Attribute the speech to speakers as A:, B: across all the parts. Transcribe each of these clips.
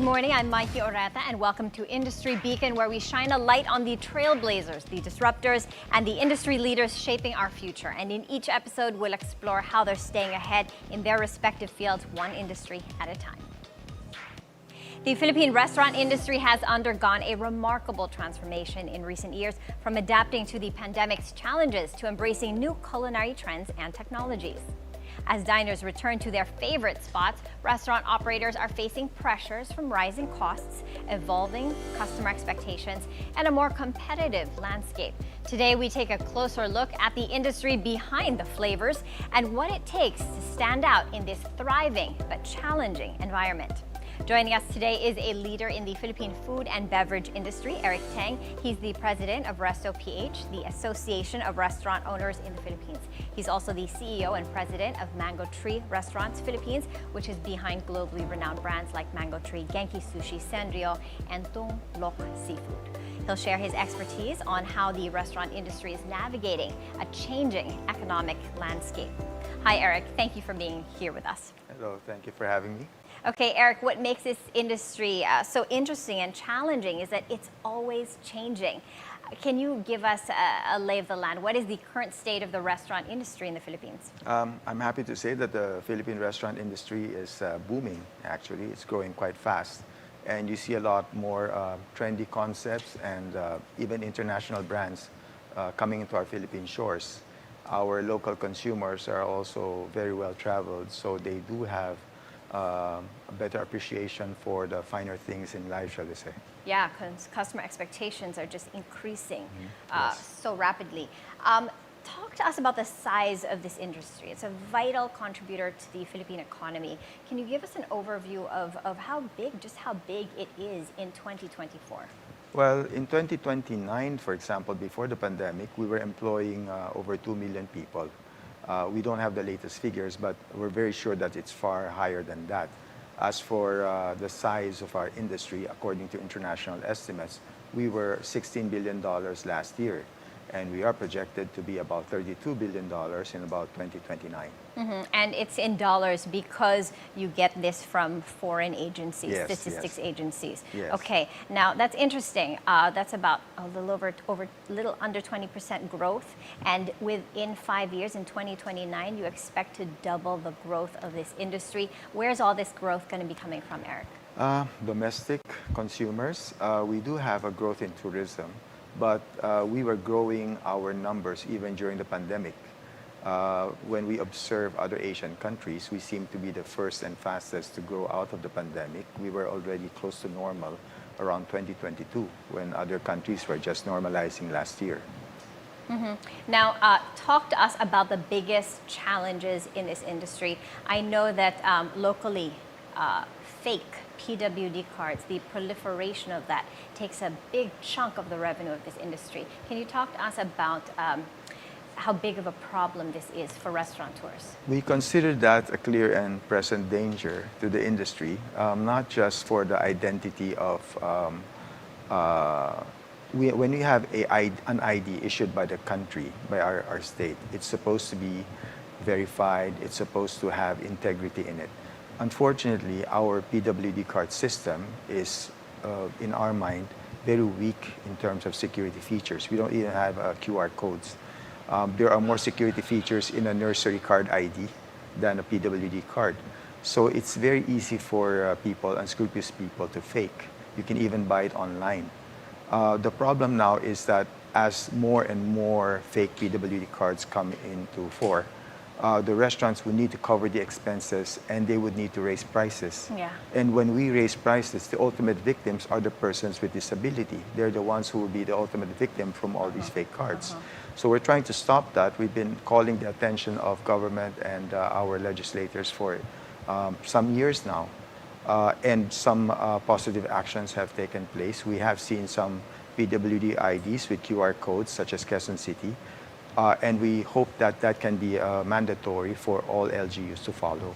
A: Good morning, I'm Maiki Oreta and welcome to Industry Beacon, where we shine a light on the trailblazers, the disruptors, and the industry leaders shaping our future. And in each episode, we'll explore how they're staying ahead in their respective fields, one industry at a time. The Philippine restaurant industry has undergone a remarkable transformation in recent years, from adapting to the pandemic's challenges to embracing new culinary trends and technologies. As diners return to their favorite spots, restaurant operators are facing pressures from rising costs, evolving customer expectations, and a more competitive landscape. Today, we take a closer look at the industry behind the flavors and what it takes to stand out in this thriving but challenging environment. Joining us today is a leader in the Philippine food and beverage industry, Eric Teng. He's the president of Resto PH, the Association of Restaurant Owners in the Philippines. He's also the CEO and president of Mango Tree Restaurants Philippines, which is behind globally renowned brands like Mango Tree, Genki Sushi, Sanrio, and Tung Lok Seafood. He'll share his expertise on how the restaurant industry is navigating a changing economic landscape. Hi, Eric. Thank you for being here with us.
B: Hello. Thank you for having me.
A: Okay, Eric, what makes this industry so interesting and challenging is that it's always changing. Can you give us a lay of the land? What is the current state of the restaurant industry in the Philippines?
B: I'm happy to say that the Philippine restaurant industry is booming, actually. It's growing quite fast. And you see a lot more trendy concepts and even international brands coming into our Philippine shores. Our local consumers are also very well traveled, so they do have a better appreciation for the finer things in life, shall we say.
A: Yeah, because customer expectations are just increasing
B: Yes.
A: so rapidly. Talk to us about the size of this industry. It's a vital contributor to the Philippine economy. Can you give us an overview of how big it is in 2024?
B: Well, in 2029, for example, before the pandemic, we were employing over 2 million people. We don't have the latest figures, but we're very sure that it's far higher than that. As for the size of our industry, according to international estimates, we were $16 billion last year, and we are projected to be about $32 billion in about 2029.
A: And it's in dollars because you get this from foreign agencies,
B: Yes,
A: statistics
B: yes.
A: agencies.
B: Yes.
A: Okay, now that's interesting. That's about a little under 20% growth, and within 5 years, in 2029, you expect to double the growth of this industry. Where's all this growth going to be coming from, Eric?
B: Domestic consumers, we do have a growth in tourism, but we were growing our numbers even during the pandemic. When we observe other Asian countries, we seem to be the first and fastest to grow out of the pandemic. We were already close to normal around 2022, when other countries were just normalizing last year.
A: Now, talk to us about the biggest challenges in this industry. I know that locally, fake PWD cards, the proliferation of that takes a big chunk of the revenue of this industry. Can you talk to us about how big of a problem this is for restaurateurs?
B: We consider that a clear and present danger to the industry, not just for the identity of when we have an ID issued by the country, by our state, it's supposed to be verified, it's supposed to have integrity in it. Unfortunately, our PWD card system is, in our mind, very weak in terms of security features. We don't even have QR codes. There are more security features in a nursery card ID than a PWD card. So it's very easy for people, unscrupulous people, to fake. You can even buy it online. The problem now is that as more and more fake PWD cards come into fore, the restaurants would need to cover the expenses and they would need to raise prices.
A: Yeah.
B: And when we raise prices, the ultimate victims are the persons with disability. They're the ones who will be the ultimate victim from all these fake cards. So we're trying to stop that. We've been calling the attention of government and our legislators for some years now. And some positive actions have taken place. We have seen some PWD IDs with QR codes, such as Quezon City. And we hope that that can be mandatory for all LGUs to follow.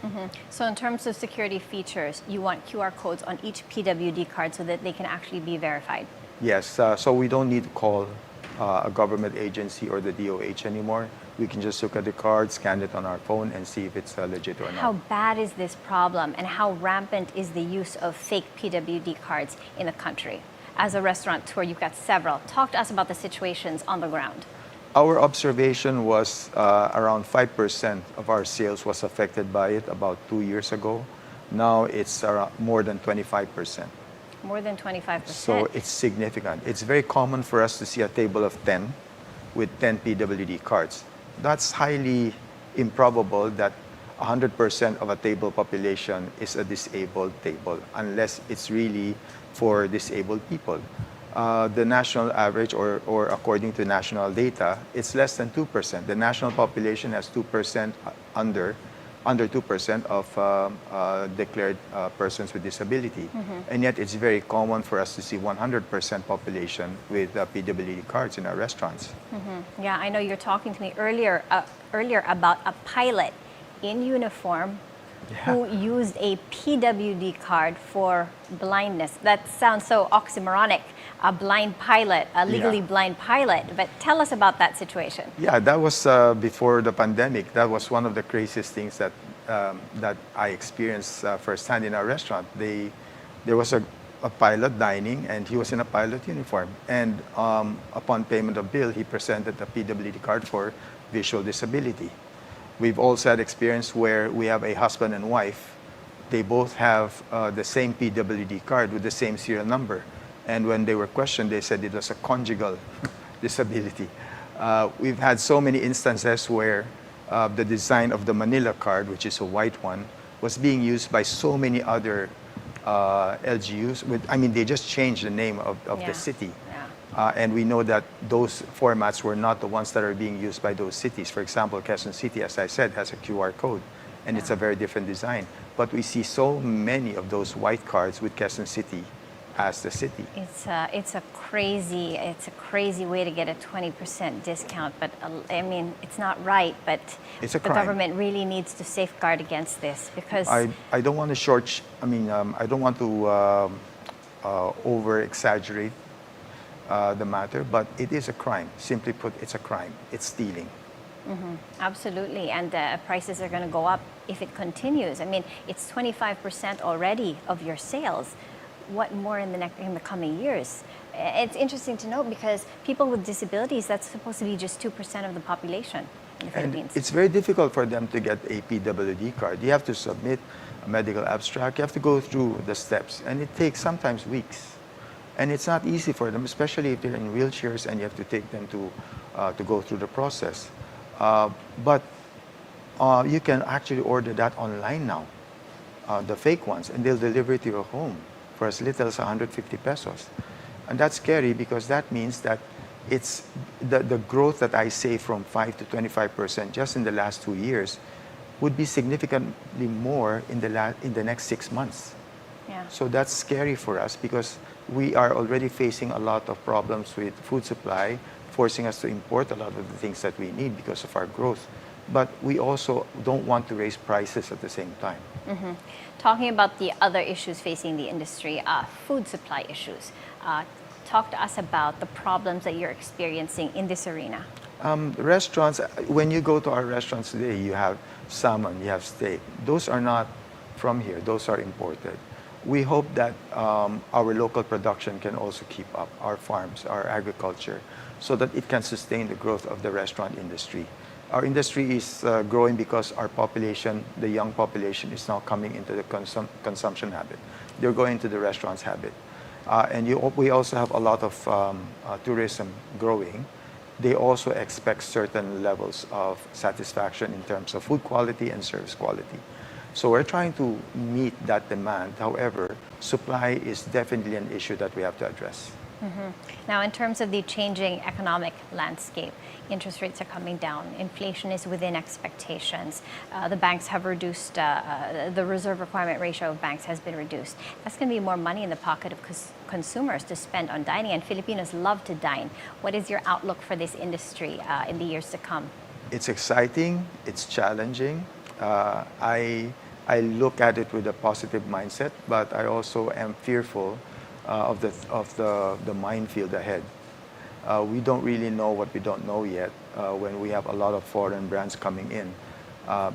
A: So in terms of security features, you want QR codes on each PWD card so that they can actually be verified?
B: Yes, so we don't need to call a government agency or the DOH anymore. We can just look at the card, scan it on our phone, and see if it's legit or
A: How
B: not.
A: bad is this problem, and how rampant is the use of fake PWD cards in the country? As a restaurateur, you've got several. Talk to us about the situations on the ground.
B: Our observation was around 5% of our sales was affected by it about 2 years ago. Now it's more than 25%.
A: More than 25%.
B: So it's significant. It's very common for us to see a table of 10 with 10 PWD cards. That's highly improbable that 100% of a table population is a disabled table, unless it's really for disabled people. The national average, or according to national data, it's less than 2%. The national population has 2% under 2% of declared persons with disability. And yet it's very common for us to see 100% population with PWD cards in our restaurants.
A: Yeah, I know you're talking to me earlier about a pilot in uniform who used a PWD card for blindness. That sounds so oxymoronic, a blind pilot, a legally blind pilot. But tell us about that situation.
B: Yeah, that was before the pandemic. That was one of the craziest things that I experienced firsthand in our restaurant. There was a pilot dining, and he was in a pilot uniform. And upon payment of bill, he presented a PWD card for visual disability. We've also had experience where we have a husband and wife. They both have the same PWD card with the same serial number. And when they were questioned, they said it was a conjugal disability. We've had so many instances where the design of the Manila card, which is a white one, was being used by so many other LGUs. They just changed the name of the city. And we know that those formats were not the ones that are being used by those cities. For example, Quezon City, as I said, has a QR code, and it's a very different design. But we see so many of those white cards with Quezon City as the city.
A: It's a crazy way to get a 20% discount. But it's not right. But
B: it's a
A: the
B: crime.
A: government really needs to safeguard against this, because
B: I don't want to I don't want to over exaggerate the matter, but it is a crime. Simply put, it's a crime. It's stealing.
A: Absolutely, and prices are going to go up if it continues. It's 25% already of your sales. What more in the coming years? It's interesting to note, because people with disabilities, that's supposed to be just 2% of the population in the Philippines.
B: And it's very difficult for them to get a PWD card. You have to submit a medical abstract. You have to go through the steps, and it takes sometimes weeks. And it's not easy for them, especially if they're in wheelchairs and you have to take them to go through the process. But you can actually order that online now, the fake ones, and they'll deliver it to your home for as little as 150 pesos. And that's scary, because that means that it's the growth that I say from 5 to 25% just in the last 2 years would be significantly more in the next 6 months. So that's scary for us, because we are already facing a lot of problems with food supply, forcing us to import a lot of the things that we need because of our growth. But we also don't want to raise prices at the same time.
A: Talking about the other issues facing the industry, food supply issues. Talk to us about the problems that you're experiencing in this arena.
B: Restaurants, when you go to our restaurants today, you have salmon, you have steak. Those are not from here. Those are imported. We hope that our local production can also keep up, our farms, our agriculture, so that it can sustain the growth of the restaurant industry. Our industry is growing because our population, the young population, is now coming into the consumption habit. They're going to the restaurants habit. We also have a lot of tourism growing. They also expect certain levels of satisfaction in terms of food quality and service quality. So we're trying to meet that demand. However, supply is definitely an issue that we have to address.
A: Now, in terms of the changing economic landscape, interest rates are coming down. Inflation is within expectations. The banks have reduced, the reserve requirement ratio of banks has been reduced. That's going to be more money in the pocket of consumers to spend on dining, and Filipinos love to dine. What is your outlook for this industry in the years to come?
B: It's exciting. It's challenging. I look at it with a positive mindset, but I also am fearful of the minefield ahead. We don't really know what we don't know yet. When we have a lot of foreign brands coming in,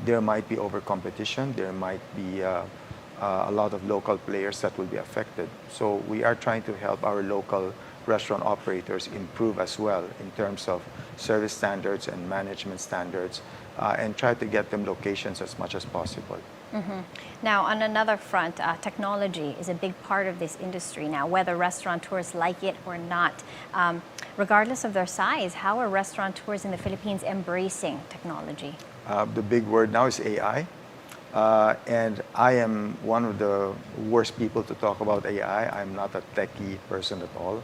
B: there might be over-competition, there might be a lot of local players that will be affected. So we are trying to help our local restaurant operators improve as well in terms of service standards and management standards, and try to get them locations as much as possible.
A: Now, on another front, technology is a big part of this industry now, whether restaurateurs like it or not. Regardless of their size, how are restaurateurs in the Philippines embracing technology?
B: The big word now is AI. And I am one of the worst people to talk about AI. I'm not a techie person at all.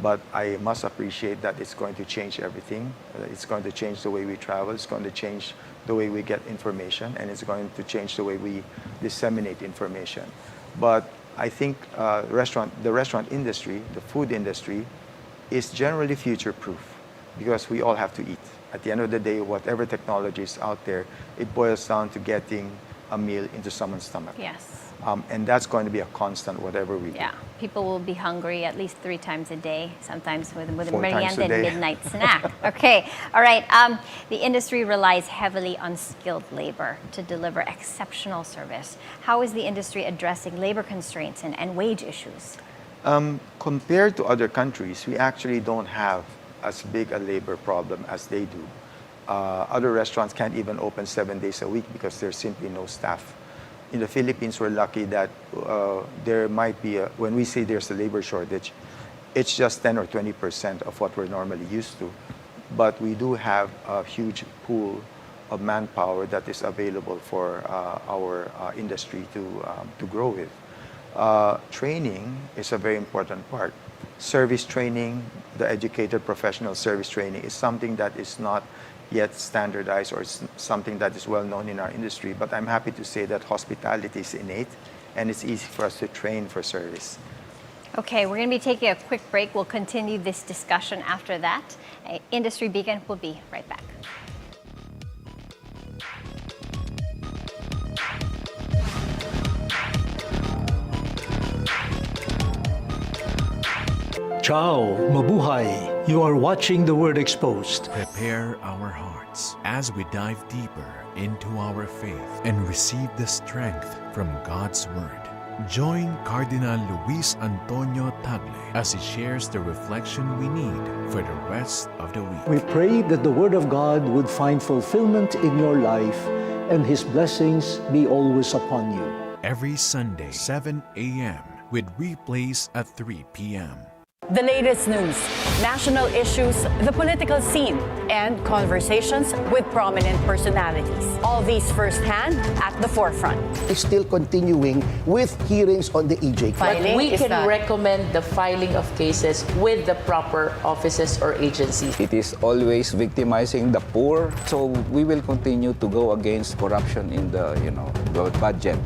B: But I must appreciate that it's going to change everything. It's going to change the way we travel. It's going to change the way we get information. And it's going to change the way we disseminate information. But I think the restaurant industry, the food industry, is generally future-proof because we all have to eat. At the end of the day, whatever technology is out there, it boils down to getting a meal into someone's stomach.
A: Yes.
B: And that's going to be a constant, whatever we do.
A: Yeah, people will be hungry at least 3 times a day, sometimes with a
B: 4 times
A: merienda
B: a day.
A: and midnight snack. Okay, all right. The industry relies heavily on skilled labor to deliver exceptional service. How is the industry addressing labor constraints and wage issues?
B: Compared to other countries, we actually don't have as big a labor problem as they do. Other restaurants can't even open 7 days a week because there's simply no staff. In the Philippines, we're lucky that there might be, when we say there's a labor shortage, it's just 10 or 20% of what we're normally used to. But we do have a huge pool of manpower that is available for our industry to grow with. Training is a very important part. Service training, the educated professional service training is something that is not yet standardized or something that is well known in our industry. But I'm happy to say that hospitality is innate and it's easy for us to train for service.
A: Okay, we're going to be taking a quick break. We'll continue this discussion after that. Industry Beacon will be right back.
C: Ciao, mabuhay. You are watching The Word Exposed.
D: Prepare our hearts as we dive deeper into our faith and receive the strength from God's Word. Join Cardinal Luis Antonio Tagle as he shares the reflection we need for the rest of the week.
C: We pray that the Word of God would find fulfillment in your life and His blessings be always upon you.
D: Every Sunday, 7 a.m. with replays at 3 p.m.
E: The latest news, national issues, the political scene, and conversations with prominent personalities. All these firsthand at the forefront.
F: Is still continuing with hearings on the EJ.
E: But
G: We can recommend the filing of cases with the proper offices or agencies.
H: It is always victimizing the poor, so we will continue to go against corruption in the budget.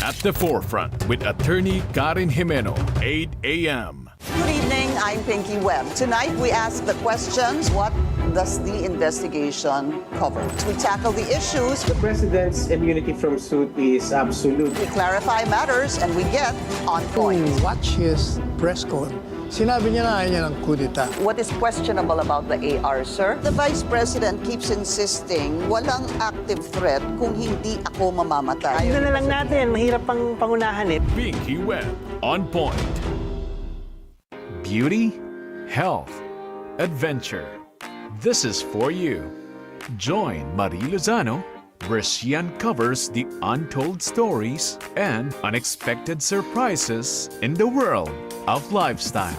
D: At the forefront with attorney Karen Jimeno, 8 a.m.
I: Good evening, I'm Pinky Webb. Tonight we ask the questions, what does the investigation cover? We tackle the issues,
J: The President's immunity from suit is absolute.
I: we clarify matters, and we get on point.
K: Watch his press con. Sinabi niya na ayaw niya ng kudeta.
I: What is questionable about the AR, sir? The Vice President keeps insisting walang active threat kung hindi ako mamamatay.
J: Tignan na lang natin, mahirap pang pangunahan eh.
D: Pinky Webb, on point. Beauty, health, adventure. This is for you. Join Marie Lozano, where she uncovers the untold stories and unexpected surprises in the world of lifestyle.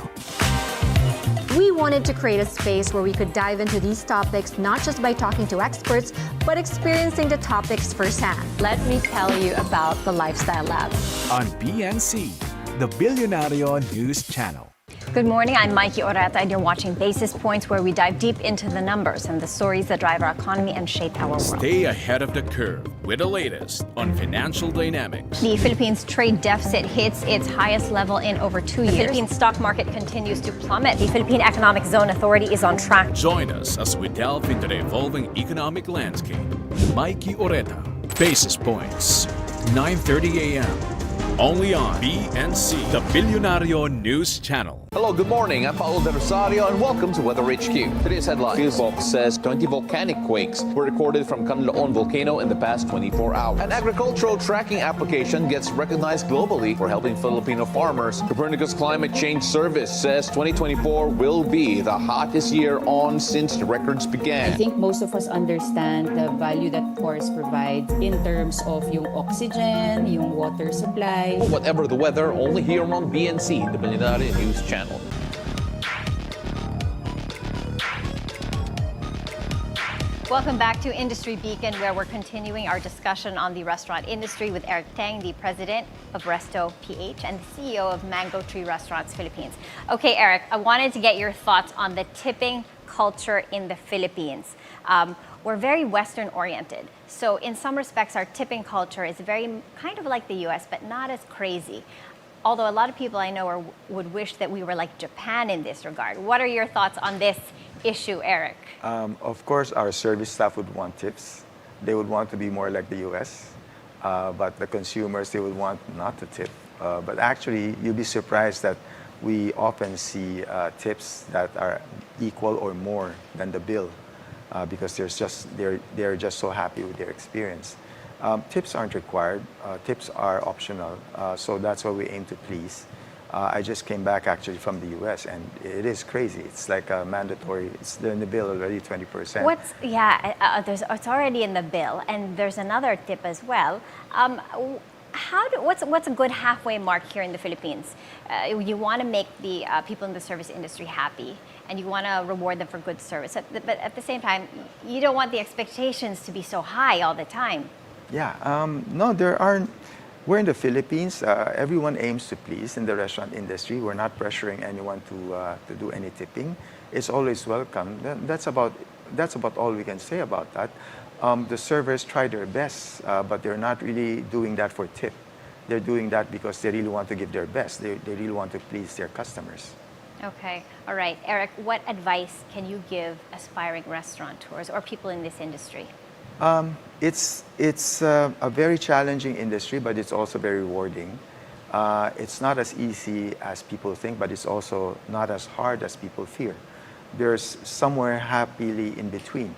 L: We wanted to create a space where we could dive into these topics not just by talking to experts, but experiencing the topics firsthand. Let me tell you about the Lifestyle Lab.
D: On BNC, the Bilyonaryo News Channel.
A: Good morning, I'm Maiki Oreta, and you're watching Basis Points, where we dive deep into the numbers and the stories that drive our economy and shape our world.
D: Stay ahead of the curve with the latest on financial dynamics.
A: The Philippines' trade deficit hits its highest level in over 2 years. The Philippine stock market continues to plummet. The Philippine Economic Zone Authority is on track.
D: Join us as we delve into the evolving economic landscape. Maiki Oreta, Basis Points, 9:30 a.m. Only on BNC, the Bilyonaryo News Channel.
M: Hello, good morning. I'm Paulo De Rosario and welcome to Weather HQ. Today's headline: Philbox says 20 volcanic quakes were recorded from Canlaon volcano in the past 24 hours. An agricultural tracking application gets recognized globally for helping Filipino farmers. Copernicus Climate Change Service says 2024 will be the hottest year on since the records began.
N: I think most of us understand the value that forest provides in terms of yung oxygen, yung water supply.
M: Whatever the weather, only here on BNC, the Bilyonaryo News Channel.
A: Welcome back to Industry Beacon, where we're continuing our discussion on the restaurant industry with Eric Teng, the president of Resto PH and the CEO of Mango Tree Restaurants Philippines. Okay, Eric, I wanted to get your thoughts on the tipping culture in the Philippines. We're very Western oriented. So in some respects, our tipping culture is very kind of like the US, but not as crazy. Although a lot of people I know would wish that we were like Japan in this regard. What are your thoughts on this issue, Eric?
B: Of course, our service staff would want tips. They would want to be more like the US. But the consumers, they would want not to tip. But actually, you'd be surprised that we often see tips that are equal or more than the bill because they're just so happy with their experience. Tips aren't required. Tips are optional. So that's what we aim to please. I just came back actually from the US, and it is crazy. It's like a mandatory. It's in the bill already, 20%.
A: It's already in the bill, and there's another tip as well. What's a good halfway mark here in the Philippines? You want to make the people in the service industry happy, and you want to reward them for good service. But at the same time, you don't want the expectations to be so high all the time.
B: Yeah, no, there aren't. We're in the Philippines. Everyone aims to please in the restaurant industry. We're not pressuring anyone to do any tipping. It's always welcome. That's about all we can say about that. The servers try their best, but they're not really doing that for tip. They're doing that because they really want to give their best. They really want to please their customers.
A: Okay, all right. Eric, what advice can you give aspiring restaurateurs or people in this industry?
B: It's a very challenging industry, but it's also very rewarding. It's not as easy as people think, but it's also not as hard as people fear. There's somewhere happily in between.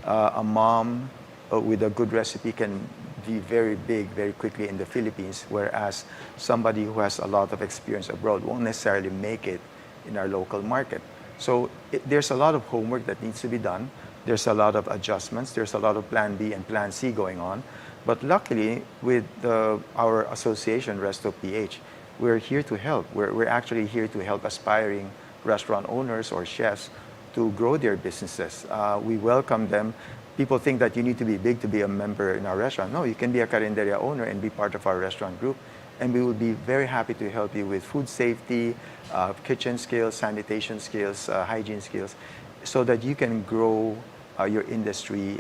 B: A mom with a good recipe can be very big very quickly in the Philippines, whereas somebody who has a lot of experience abroad won't necessarily make it in our local market. So there's a lot of homework that needs to be done. There's a lot of adjustments. There's a lot of Plan B and Plan C going on. But luckily, with our association, Resto PH, we're here to help. We're actually here to help aspiring restaurant owners or chefs to grow their businesses. We welcome them. People think that you need to be big to be a member in our restaurant. No, you can be a carinderia owner and be part of our restaurant group. And we will be very happy to help you with food safety, kitchen skills, sanitation skills, hygiene skills, so that you can grow your industry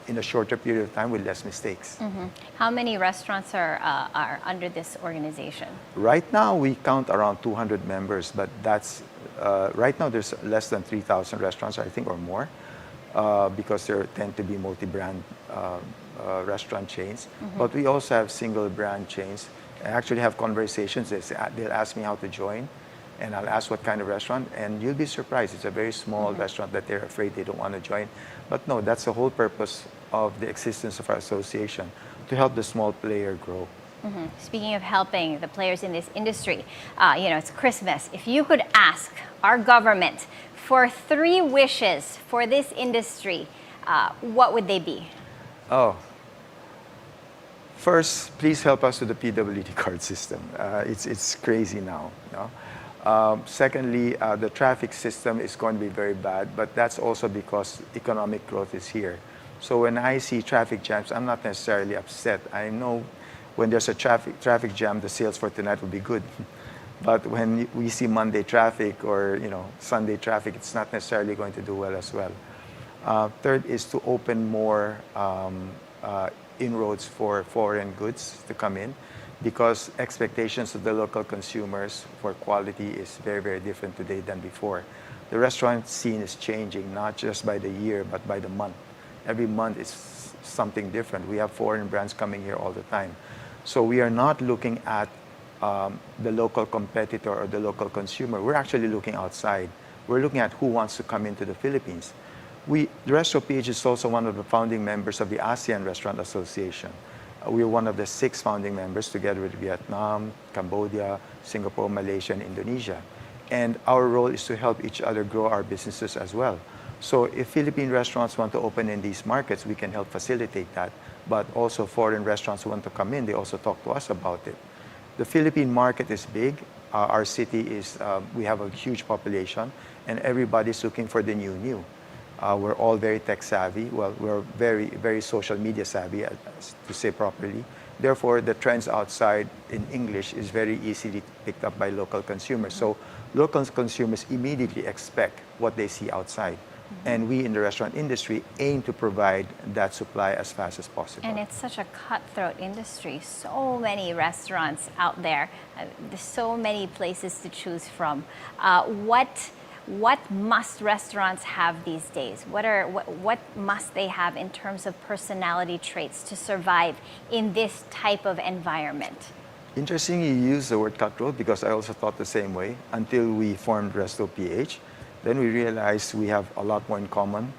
B: in a shorter period of time with less mistakes.
A: Mm-hmm. How many restaurants are under this organization?
B: Right now, we count around 200 members, but that's right now there's less than 3,000 restaurants, I think, or more, because there tend to be multi-brand restaurant chains.
A: Mm-hmm.
B: But we also have single brand chains. I actually have conversations. They'll ask me how to join, and I'll ask what kind of restaurant, and you'll be surprised. It's a very small restaurant that they're afraid they don't want to join. But no, that's the whole purpose of the existence of our association, to help the small player grow.
A: Mm-hmm. Speaking of helping the players in this industry, it's Christmas. If you could ask our government for 3 wishes for this industry, what would they be?
B: Oh, first, please help us with the PWD card system. It's crazy now. Secondly, the traffic system is going to be very bad, but that's also because economic growth is here. So when I see traffic jams, I'm not necessarily upset. I know when there's a traffic jam, the sales for tonight will be good. But when we see Monday traffic or Sunday traffic, it's not necessarily going to do well as well. Third is to open more inroads for foreign goods to come in, because expectations of the local consumers for quality is very, very different today than before. The restaurant scene is changing, not just by the year, but by the month. Every month is something different. We have foreign brands coming here all the time. So we are not looking at the local competitor or the local consumer. We're actually looking outside. We're looking at who wants to come into the Philippines. The Resto PH is also one of the founding members of the ASEAN Restaurant Association. We're one of the 6 founding members together with Vietnam, Cambodia, Singapore, Malaysia, and Indonesia. And our role is to help each other grow our businesses as well. So if Philippine restaurants want to open in these markets, we can help facilitate that. But also foreign restaurants who want to come in, they also talk to us about it. The Philippine market is big. Our city is, we have a huge population, and everybody's looking for the new. We're all very tech savvy. Well, we're very, very social media savvy, to say properly. Therefore, the trends outside in English is very easily picked up by local consumers. So local consumers immediately expect what they see outside. And we in the restaurant industry aim to provide that supply as fast as possible.
A: And it's such a cutthroat industry. So many restaurants out there. There's so many places to choose from. What must restaurants have these days? What must they have in terms of personality traits to survive in this type of environment?
B: Interesting you use the word cutthroat, because I also thought the same way until we formed Resto PH. Then we realized we have a lot more in common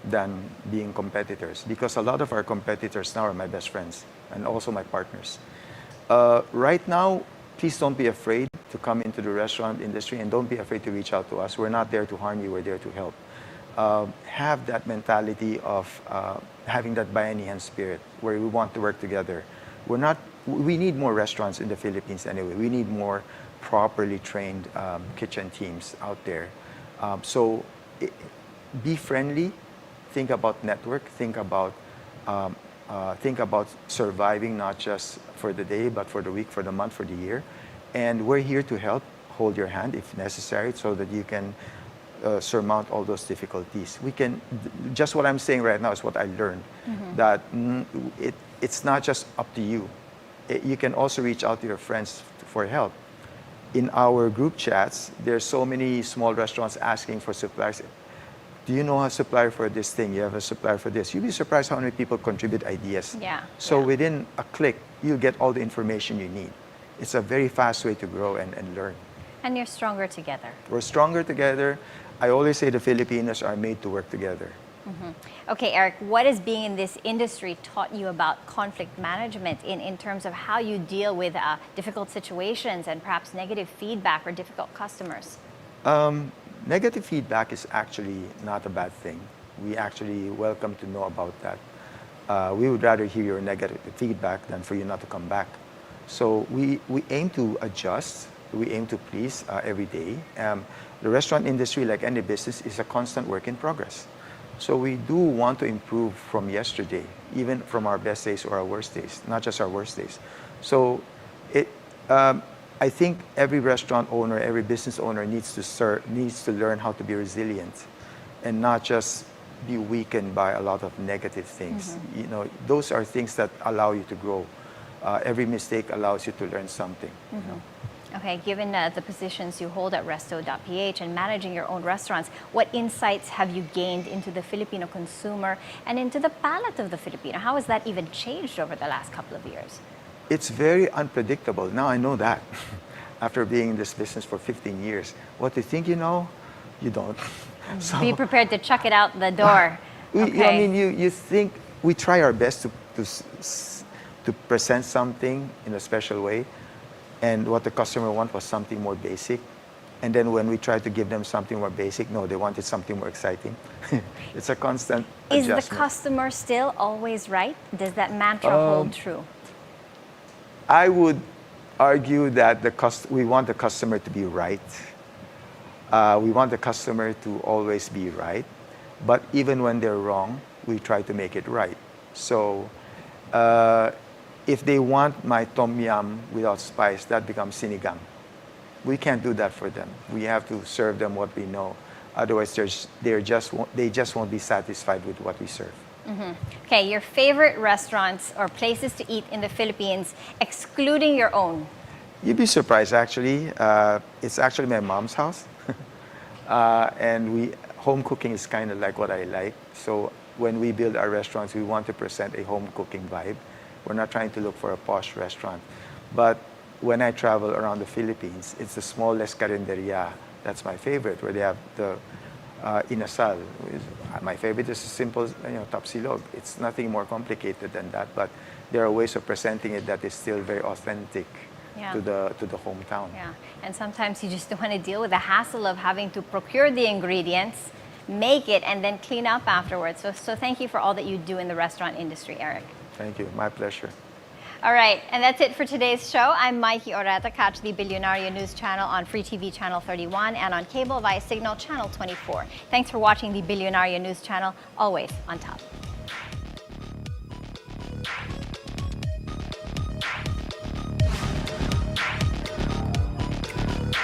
B: than being competitors, because a lot of our competitors now are my best friends and also my partners. Right now, please don't be afraid to come into the restaurant industry, and don't be afraid to reach out to us. We're not there to harm you, we're there to help. Have that mentality of having that bayanihan spirit where we want to work together. We need more restaurants in the Philippines anyway. We need more properly trained kitchen teams out there. So be friendly, think about network, think about surviving not just for the day, but for the week, for the month, for the year. And we're here to help, hold your hand if necessary, so that you can surmount all those difficulties. Just what I'm saying right now is what I learned, that it's not just up to you. You can also reach out to your friends for help. In our group chats, there's so many small restaurants asking for suppliers. Do you know a supplier for this thing? You have a supplier for this. You'd be surprised how many people contribute ideas. So within a click, you get all the information you need. It's a very fast way to grow and learn.
A: And you're stronger together.
B: We're stronger together. I always say the Filipinos are made to work together.
A: Okay, Eric, what has being in this industry taught you about conflict management in terms of how you deal with difficult situations and perhaps negative feedback or difficult customers?
B: Negative feedback is actually not a bad thing. We actually welcome to know about that. We would rather hear your negative feedback than for you not to come back. So we aim to adjust. We aim to please every day. The restaurant industry, like any business, is a constant work in progress. So we do want to improve from yesterday, even from our best days or our worst days, not just our worst days. So I think every restaurant owner, every business owner needs to learn how to be resilient and not just be weakened by a lot of negative things. You know, those are things that allow you to grow. Every mistake allows you to learn something. You know?
A: Okay, given the positions you hold at Resto.ph and managing your own restaurants, what insights have you gained into the Filipino consumer and into the palate of the Filipino? How has that even changed over the last couple of years?
B: It's very unpredictable. Now I know that. After being in this business for 15 years. What you think you know, you don't.
A: So, be prepared to chuck it out the door.
B: I mean, you think we try our best to present something in a special way. And what the customer wants was something more basic. And then when we try to give them something more basic, no, they wanted something more exciting. It's a constant adjustment.
A: Is the customer still always right? Does that mantra hold true?
B: I would argue that we want the customer to be right. We want the customer to always be right. But even when they're wrong, we try to make it right. So if they want my tom yum without spice, that becomes sinigang. We can't do that for them. We have to serve them what we know. Otherwise, they just won't be satisfied with what we serve.
A: Okay, your favorite restaurants or places to eat in the Philippines, excluding your own?
B: You'd be surprised, actually. It's actually my mom's house. And home cooking is kind of like what I like. So when we build our restaurants, we want to present a home cooking vibe. We're not trying to look for a posh restaurant. But when I travel around the Philippines, it's the smallest carinderia. That's my favorite, where they have the inasal. My favorite is a simple, tapsilog. It's nothing more complicated than that, but there are ways of presenting it that is still very authentic to the hometown.
A: Yeah, and sometimes you just don't want to deal with the hassle of having to procure the ingredients, make it, and then clean up afterwards. So thank you for all that you do in the restaurant industry, Eric.
B: Thank you. My pleasure.
A: All right, and that's it for today's show. I'm Maiki Oreta. Catch the Bilyonaryo News Channel on Free TV Channel 31 and on cable via Signal Channel 24. Thanks for watching the Bilyonaryo News Channel, always on top.